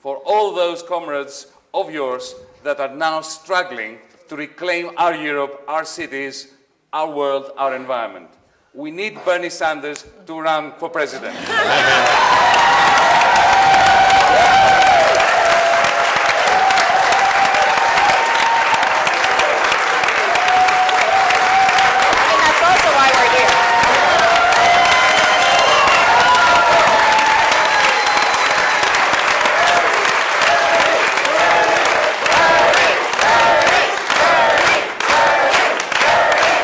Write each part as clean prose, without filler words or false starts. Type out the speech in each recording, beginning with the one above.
for all those comrades of yours that are now struggling to reclaim our Europe, our cities, our world, our environment. We need Bernie Sanders to run for president.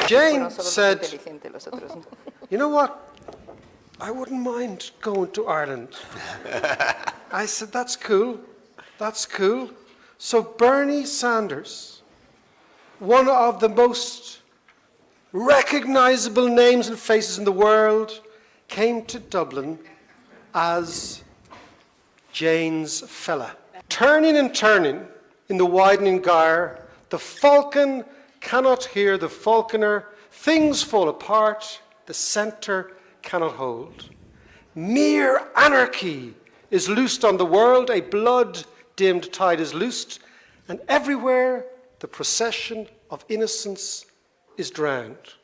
Jane said, you know what, I wouldn't mind going to Ireland. I said, that's cool, that's cool. So Bernie Sanders, one of the most recognizable names and faces in the world, came to Dublin as Jane's fella. Turning and turning in the widening gyre, the falcon cannot hear the falconer, things fall apart, the centre cannot hold. Mere anarchy is loosed on the world, a blood-dimmed tide is loosed, and everywhere the procession of innocence is drowned.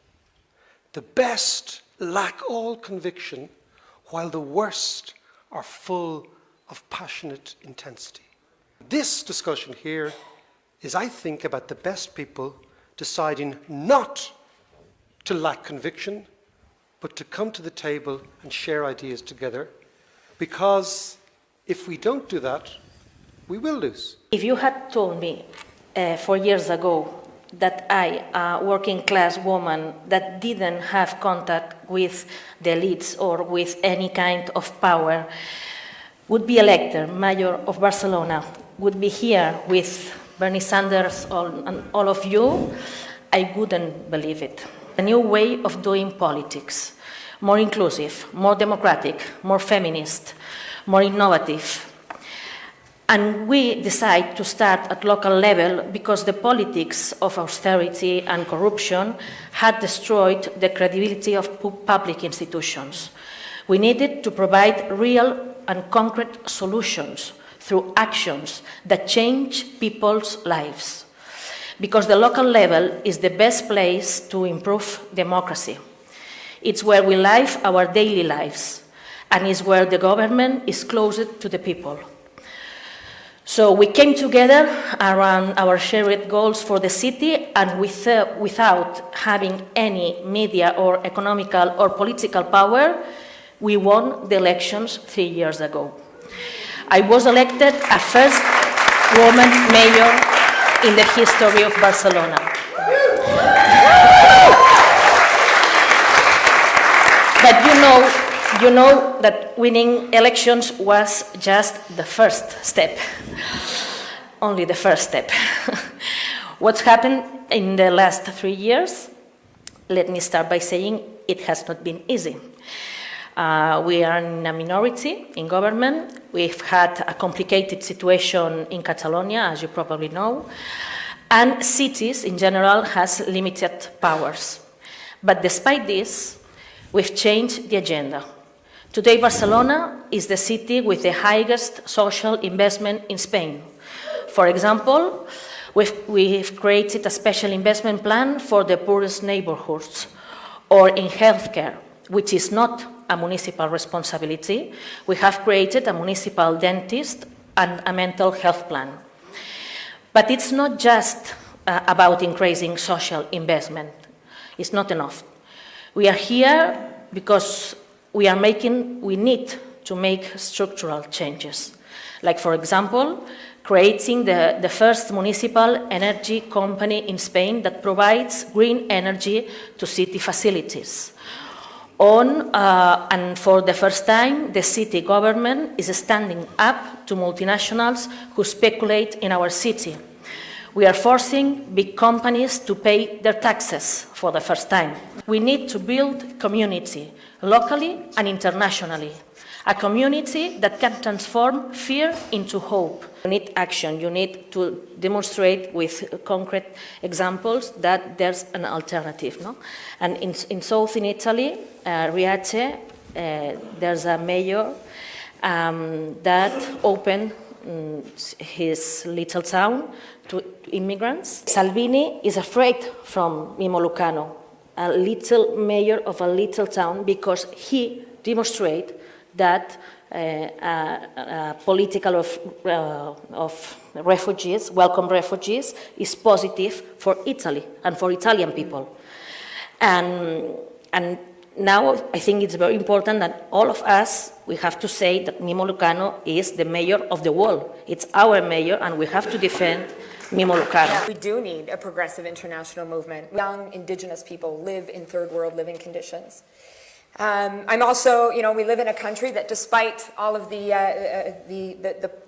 The best lack all conviction, while the worst are full of passionate intensity. This discussion here is, I think, about the best people deciding not to lack conviction, but to come to the table and share ideas together. Because if we don't do that, we will lose. If you had told me 4 years ago that I, a working class woman that didn't have contact with the elites or with any kind of power, would be elected mayor of Barcelona, would be here with Bernie Sanders and all of you, I wouldn't believe it. A new way of doing politics, more inclusive, more democratic, more feminist, more innovative. And we decide to start at local level because the politics of austerity and corruption had destroyed the credibility of public institutions. We needed to provide real and concrete solutions through actions that change people's lives. Because the local level is the best place to improve democracy. It's where we live our daily lives, and it's where the government is closest to the people. So we came together around our shared goals for the city, and without having any media or economical or political power, we won the elections 3 years ago. I was elected a first woman mayor in the history of Barcelona. But you know that winning elections was just the first step, only the first step. What's happened in the last 3 years? Let me start by saying it has not been easy. We are in a minority in government. We've had a complicated situation in Catalonia, as you probably know, and cities in general has limited powers. But despite this, we've changed the agenda. Today, Barcelona is the city with the highest social investment in Spain. For example, we've created a special investment plan for the poorest neighborhoods, or in healthcare, which is not a municipal responsibility. We have created a municipal dentist and a mental health plan. But it's not just about increasing social investment. It's not enough. We are here because we need to make structural changes. Like, for example, creating the first municipal energy company in Spain that provides green energy to city facilities. And for the first time, the city government is standing up to multinationals who speculate in our city. We are forcing big companies to pay their taxes for the first time. We need to build community, locally and internationally. A community that can transform fear into hope. You need action. You need to demonstrate with concrete examples that there's an alternative. No? And in southern Italy, Riace, there's a mayor that opened his little town to immigrants. Salvini is afraid from Mimo Lucano, a little mayor of a little town, because he demonstrates that political of refugees, welcome refugees, is positive for Italy and for Italian people. And now I think it's very important that all of us, we have to say that Mimo Lucano is the mayor of the world. It's our mayor, and we have to defend Mimo Lucano. Yeah, we do need a progressive international movement. Young indigenous people live in third world living conditions. I'm also, we live in a country that, despite all of the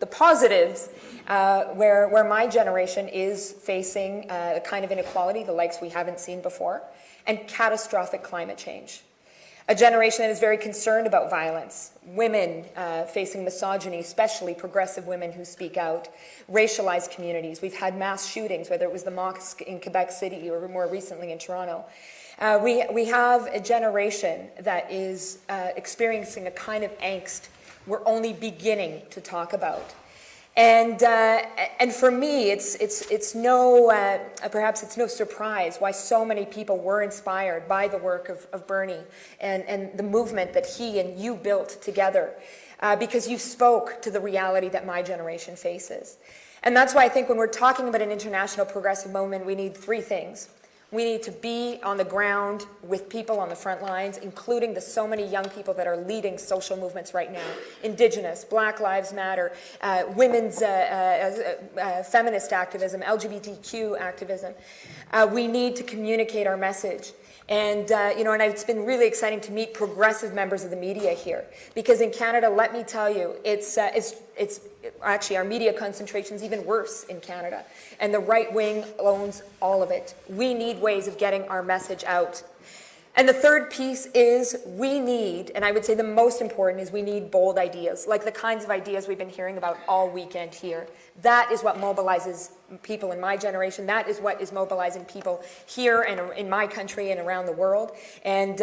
positives, where my generation is facing a kind of inequality, the likes we haven't seen before, and catastrophic climate change. A generation that is very concerned about violence, women facing misogyny, especially progressive women who speak out, racialized communities. We've had mass shootings, whether it was the mosque in Quebec City or more recently in Toronto. We have a generation that is experiencing a kind of angst we're only beginning to talk about. And for me, perhaps it's no surprise why so many people were inspired by the work of Bernie and the movement that he and you built together, because you spoke to the reality that my generation faces. And that's why I think when we're talking about an international progressive movement, we need three things. We need to be on the ground with people on the front lines, including the so many young people that are leading social movements right now. Indigenous, Black Lives Matter, women's feminist activism, LGBTQ activism. We need to communicate our message. And, and it's been really exciting to meet progressive members of the media here. Because in Canada, let me tell you, it's actually, our media concentration is even worse in Canada. And the right wing owns all of it. We need ways of getting our message out. And the third piece is we need, and I would say the most important is we need bold ideas, like the kinds of ideas we've been hearing about all weekend here. That is what mobilizes people in my generation. That is what is mobilizing people here and in my country and around the world. And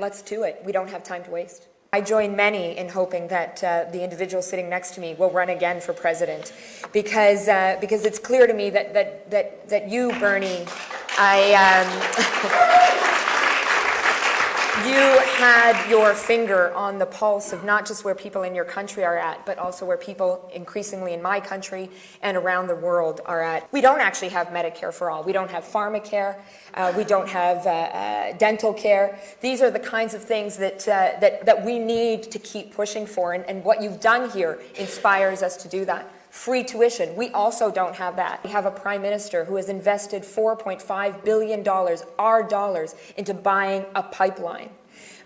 let's do it. We don't have time to waste. I join many in hoping that the individual sitting next to me will run again for president, because it's clear to me that you, Bernie, you had your finger on the pulse of not just where people in your country are at, but also where people increasingly in my country and around the world are at. We don't actually have Medicare for all. We don't have pharmacare. We don't have dental care. These are the kinds of things that we need to keep pushing for, and what you've done here inspires us to do that. Free tuition, we also don't have that. We have a prime minister who has invested $4.5 billion, our dollars, into buying a pipeline,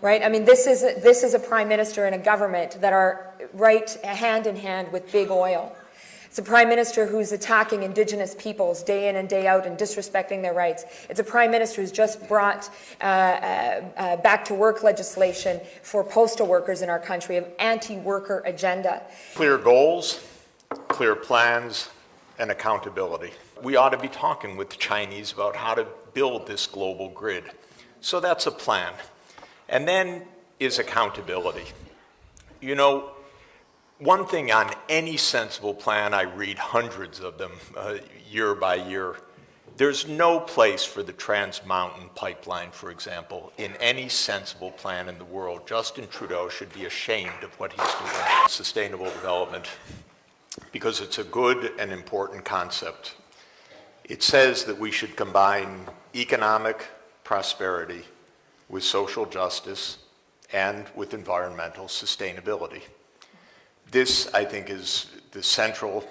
right? I mean, this is a prime minister and a government that are right hand in hand with big oil. It's a prime minister who's attacking indigenous peoples day in and day out and disrespecting their rights. It's a prime minister who's just brought back to work legislation for postal workers in our country, an anti-worker agenda. Clear goals, clear plans, and accountability. We ought to be talking with the Chinese about how to build this global grid. So that's a plan. And then is accountability. You know, one thing on any sensible plan, I read hundreds of them year by year, there's no place for the Trans Mountain Pipeline, for example, in any sensible plan in the world. Justin Trudeau should be ashamed of what he's doing. Sustainable development, because it's a good and important concept. It says that we should combine economic prosperity with social justice and with environmental sustainability. This, I think, is the central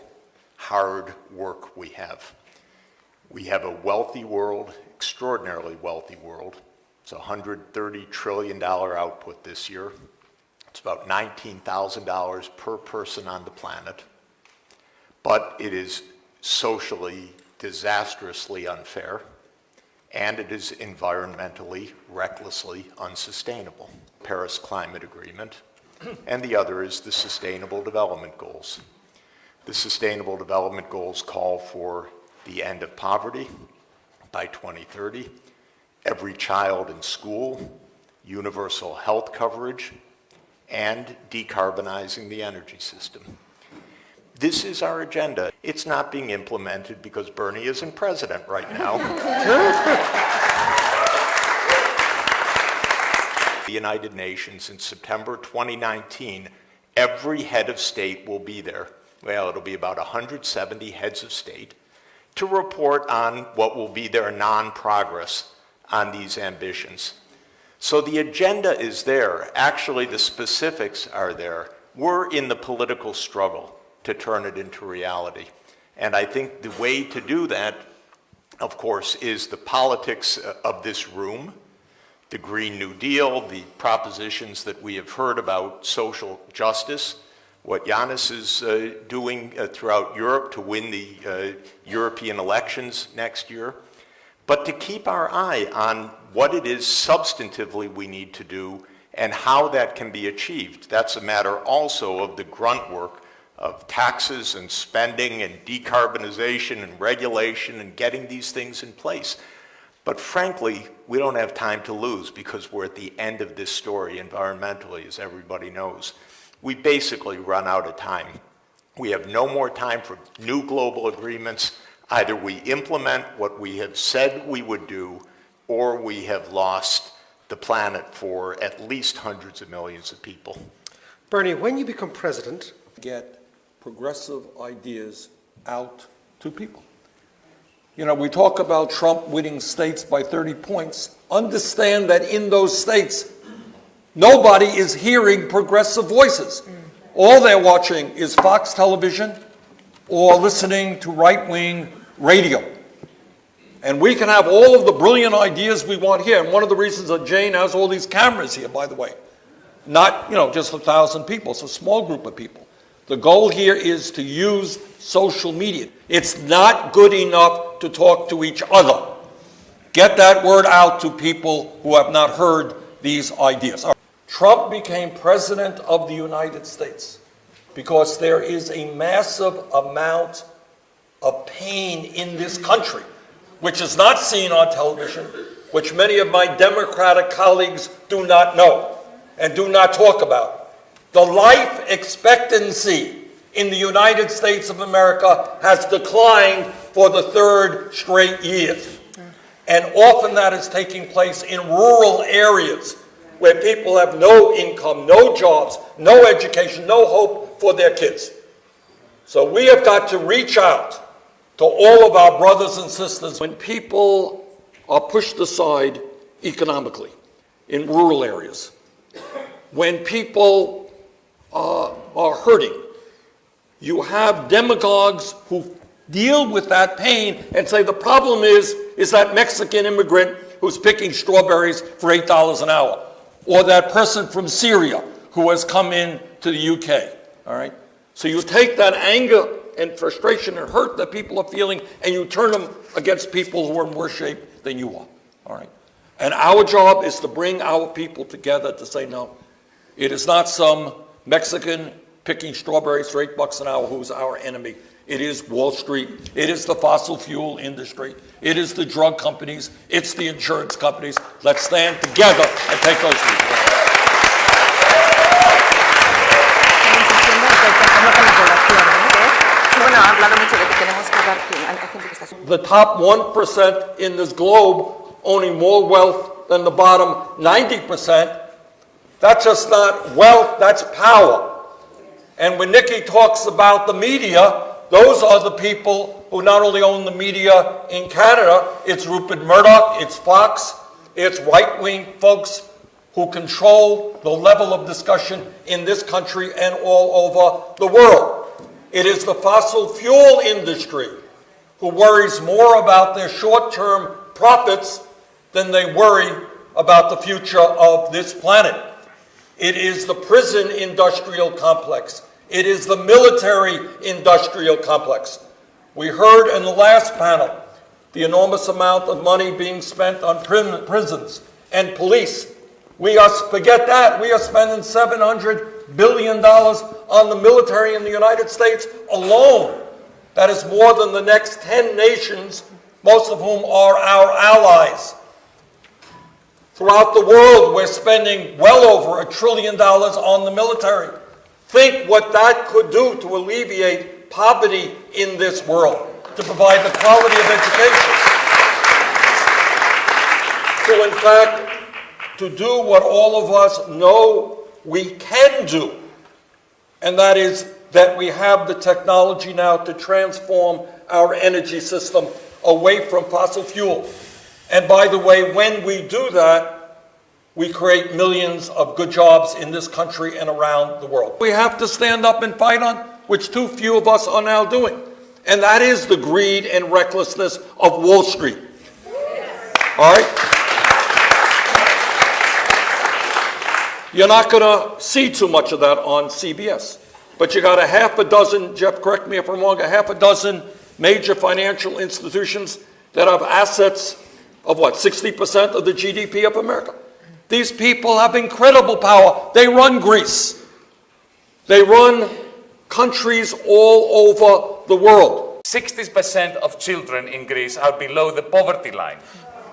hard work we have. We have a wealthy world, extraordinarily wealthy world. It's a $130 trillion output this year. It's about $19,000 per person on the planet. But it is socially disastrously unfair, and it is environmentally recklessly unsustainable. Paris Climate Agreement, and the other is the Sustainable Development Goals. The Sustainable Development Goals call for the end of poverty by 2030, every child in school, universal health coverage, and decarbonizing the energy system. This is our agenda. It's not being implemented because Bernie isn't president right now. The United Nations in September 2019, every head of state will be there. Well, it'll be about 170 heads of state to report on what will be their non-progress on these ambitions. So the agenda is there. Actually, the specifics are there. We're in the political struggle to turn it into reality. And I think the way to do that, of course, is the politics of this room, the Green New Deal, the propositions that we have heard about social justice, what Yanis is doing throughout Europe to win the European elections next year, but to keep our eye on what it is substantively we need to do and how that can be achieved. That's a matter also of the grunt work of taxes and spending and decarbonization and regulation and getting these things in place. But frankly, we don't have time to lose because we're at the end of this story environmentally, as everybody knows. We basically run out of time. We have no more time for new global agreements. Either we implement what we have said we would do, or we have lost the planet for at least hundreds of millions of people. Bernie, when you become president, get progressive ideas out to people. You know, we talk about Trump winning states by 30 points. Understand that in those states, nobody is hearing progressive voices. All they're watching is Fox television or listening to right-wing radio. And we can have all of the brilliant ideas we want here. And one of the reasons that Jane has all these cameras here, by the way, not, just 1,000 people, it's a small group of people. The goal here is to use social media. It's not good enough to talk to each other. Get that word out to people who have not heard these ideas. Trump became president of the United States because there is a massive amount of pain in this country, which is not seen on television, which many of my Democratic colleagues do not know and do not talk about. The life expectancy in the United States of America has declined for the third straight year. And often that is taking place in rural areas where people have no income, no jobs, no education, no hope for their kids. So we have got to reach out to all of our brothers and sisters. When people are pushed aside economically in rural areas, when people are hurting, you have demagogues who deal with that pain and say the problem is that Mexican immigrant who's picking strawberries for $8 an hour, or that person from Syria who has come in to the UK, all right? So you take that anger and frustration and hurt that people are feeling and you turn them against people who are in worse shape than you are, all right? And our job is to bring our people together to say, no, it is not some Mexican picking strawberries for $8 an hour who's our enemy. It is Wall Street. It is the fossil fuel industry. It is the drug companies. It's the insurance companies. Let's stand together and take those people. The top 1% in this globe owning more wealth than the bottom 90%. That's just not wealth, that's power. And when Nikki talks about the media, those are the people who not only own the media in Canada, it's Rupert Murdoch, it's Fox, it's right-wing folks who control the level of discussion in this country and all over the world. It is the fossil fuel industry who worries more about their short-term profits than they worry about the future of this planet. It is the prison industrial complex. It is the military industrial complex. We heard in the last panel the enormous amount of money being spent on prisons and police. Forget that. We are spending $700 billion on the military in the United States alone. That is more than the next 10 nations, most of whom are our allies. Throughout the world, we're spending well over $1 trillion on the military. Think what that could do to alleviate poverty in this world, to provide the quality of education. So in fact, to do what all of us know we can do, and that is that we have the technology now to transform our energy system away from fossil fuel. And by the way, when we do that, we create millions of good jobs in this country and around the world. We have to stand up and fight on, which too few of us are now doing. And that is the greed and recklessness of Wall Street. All right? You're not going to see too much of that on CBS. But you got a half a dozen, Jeff, correct me if I'm wrong, a half a dozen major financial institutions that have assets of what, 60% of the GDP of America. These people have incredible power. They run Greece. They run countries all over the world. 60% of children in Greece are below the poverty line,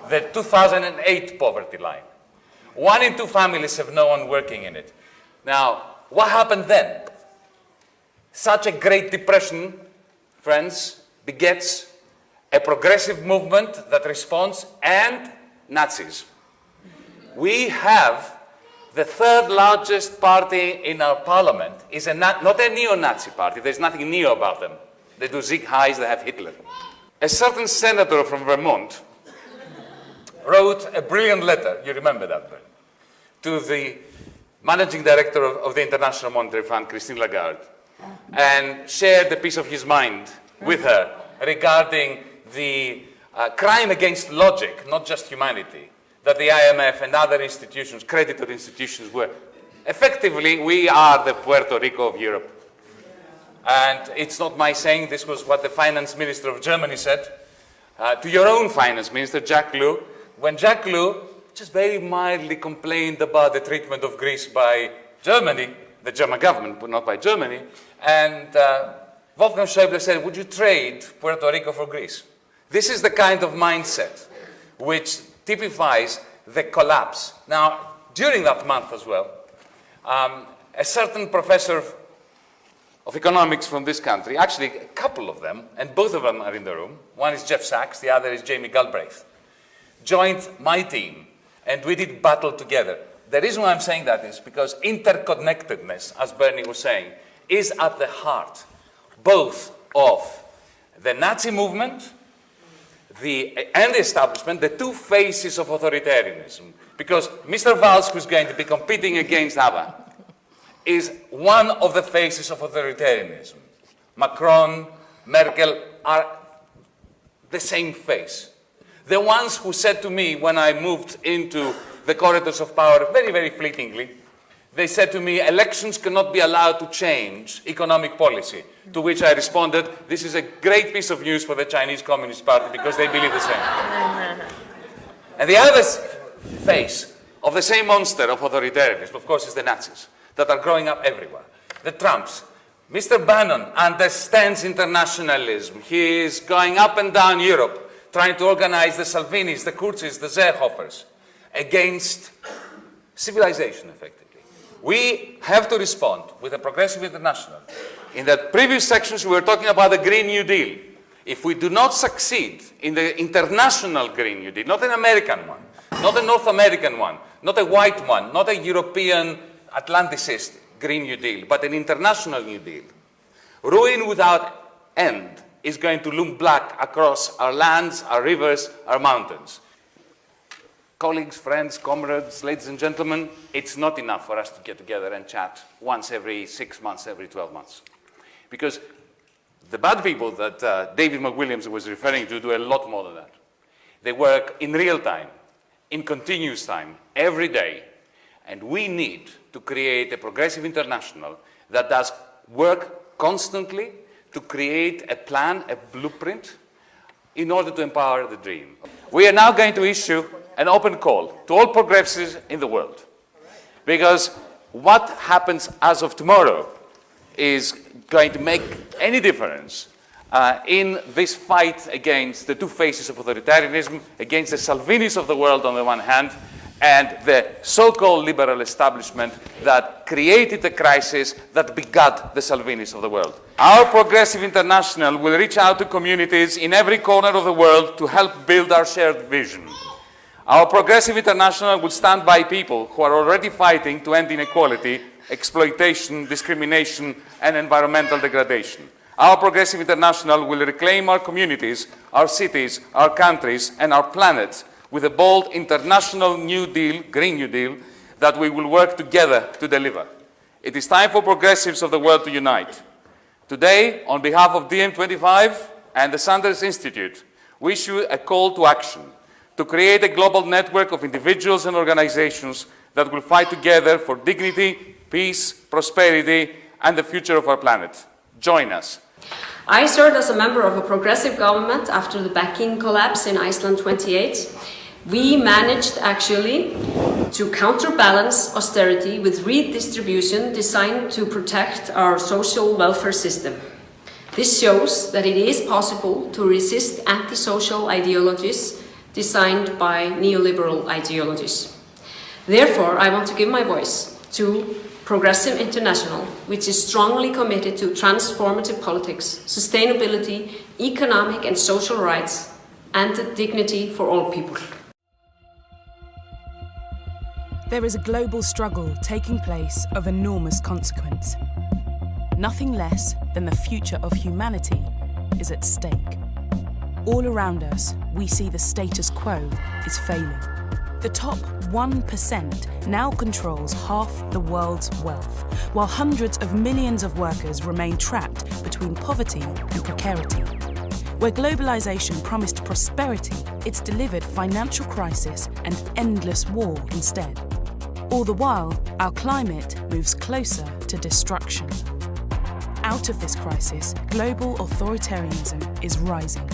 the 2008 poverty line. 1 in 2 families have no one working in it. Now, what happened then? Such a Great Depression, friends, begets a progressive movement that responds, and Nazis. We have the 3rd largest party in our parliament is not a neo-Nazi party. There's nothing neo about them. They do Sieg Heils, they have Hitler. A certain senator from Vermont wrote a brilliant letter, you remember that, to the managing director of the International Monetary Fund, Christine Lagarde, and shared a piece of his mind with her regarding the crime against logic, not just humanity, that the IMF and other institutions, creditor institutions, were. Effectively, we are the Puerto Rico of Europe. And it's not my saying, this was what the finance minister of Germany said to your own finance minister, Jacques Lou, when Jacques Lou just very mildly complained about the treatment of Greece by Germany, the German government, but not by Germany, and Wolfgang Schäuble said, would you trade Puerto Rico for Greece? This is the kind of mindset which typifies the collapse. Now, during that month as well, a certain professor of economics from this country, actually a couple of them, and both of them are in the room, one is Jeff Sachs, the other is Jamie Galbraith, joined my team, and we did battle together. The reason why I'm saying that is because interconnectedness, as Bernie was saying, is at the heart both of the Nazi movement and the establishment, the 2 faces of authoritarianism. Because Mr. Valls, who's going to be competing against ABBA, is one of the faces of authoritarianism. Macron, Merkel are the same face. The ones who said to me when I moved into the corridors of power, very, very fleetingly, they said to me, elections cannot be allowed to change economic policy. To which I responded, this is a great piece of news for the Chinese Communist Party because they believe the same. And the other face of the same monster of authoritarianism, of course, is the Nazis that are growing up everywhere. The Trumps. Mr. Bannon understands internationalism. He is going up and down Europe, trying to organize the Salvinis, the Kurzis, the Seehofers against civilization, effectively. We have to respond with a progressive international. In the previous sections, we were talking about the Green New Deal. If we do not succeed in the international Green New Deal, not an American one, not a North American one, not a white one, not a European Atlanticist Green New Deal, but an international New Deal, ruin without end is going to loom black across our lands, our rivers, our mountains. Colleagues, friends, comrades, ladies and gentlemen, it's not enough for us to get together and chat once every 6 months, every 12 months. Because the bad people that David McWilliams was referring to do a lot more than that. They work in real time, in continuous time, every day. And we need to create a progressive international that does work constantly to create a plan, a blueprint, in order to empower the dream. We are now going to issue an open call to all progressives in the world. Because what happens as of tomorrow is going to make any difference in this fight against the 2 faces of authoritarianism, against the Salvinis of the world on the one hand, and the so-called liberal establishment that created the crisis that begat the Salvinis of the world. Our Progressive International will reach out to communities in every corner of the world to help build our shared vision. Our Progressive International will stand by people who are already fighting to end inequality, exploitation, discrimination, and environmental degradation. Our Progressive International will reclaim our communities, our cities, our countries, and our planet with a bold international New Deal, Green New Deal, that we will work together to deliver. It is time for progressives of the world to unite. Today, on behalf of DiEM25 and the Sanders Institute, we issue a call to action to create a global network of individuals and organizations that will fight together for dignity, peace, prosperity, and the future of our planet. Join us. I served as a member of a progressive government after the banking collapse in Iceland 28. We managed actually to counterbalance austerity with redistribution designed to protect our social welfare system. This shows that it is possible to resist antisocial ideologies designed by neoliberal ideologies. Therefore, I want to give my voice to Progressive International, which is strongly committed to transformative politics, sustainability, economic and social rights, and dignity for all people. There is a global struggle taking place of enormous consequence. Nothing less than the future of humanity is at stake. All around us, we see the status quo is failing. The top 1% now controls half the world's wealth, while hundreds of millions of workers remain trapped between poverty and precarity. Where globalization promised prosperity, it's delivered financial crisis and endless war instead. All the while, our climate moves closer to destruction. Out of this crisis, global authoritarianism is rising.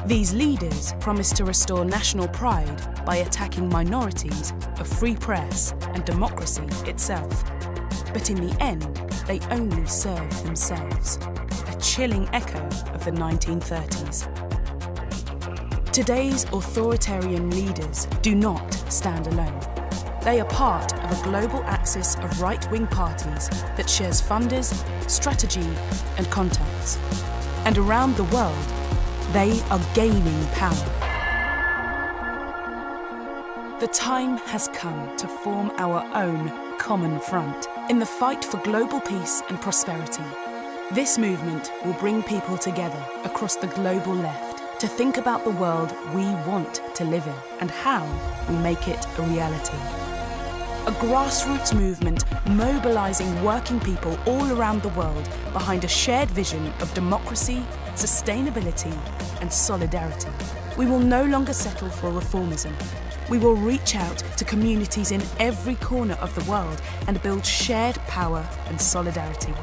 These leaders promise to restore national pride by attacking minorities, a free press, and democracy itself. But in the end, they only serve themselves. A chilling echo of the 1930s. Today's authoritarian leaders do not stand alone. They are part of a global axis of right-wing parties that shares funders, strategy, and contacts. And around the world, they are gaining power. The time has come to form our own common front in the fight for global peace and prosperity. This movement will bring people together across the global left to think about the world we want to live in and how we make it a reality. A grassroots movement mobilizing working people all around the world behind a shared vision of democracy, sustainability, and solidarity. We will no longer settle for reformism. We will reach out to communities in every corner of the world and build shared power and solidarity.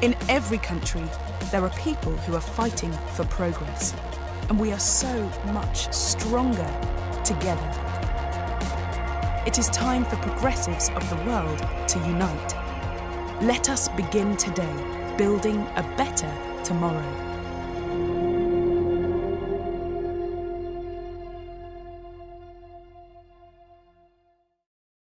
In every country, there are people who are fighting for progress, and we are so much stronger together. It is time for progressives of the world to unite. Let us begin today, building a better tomorrow.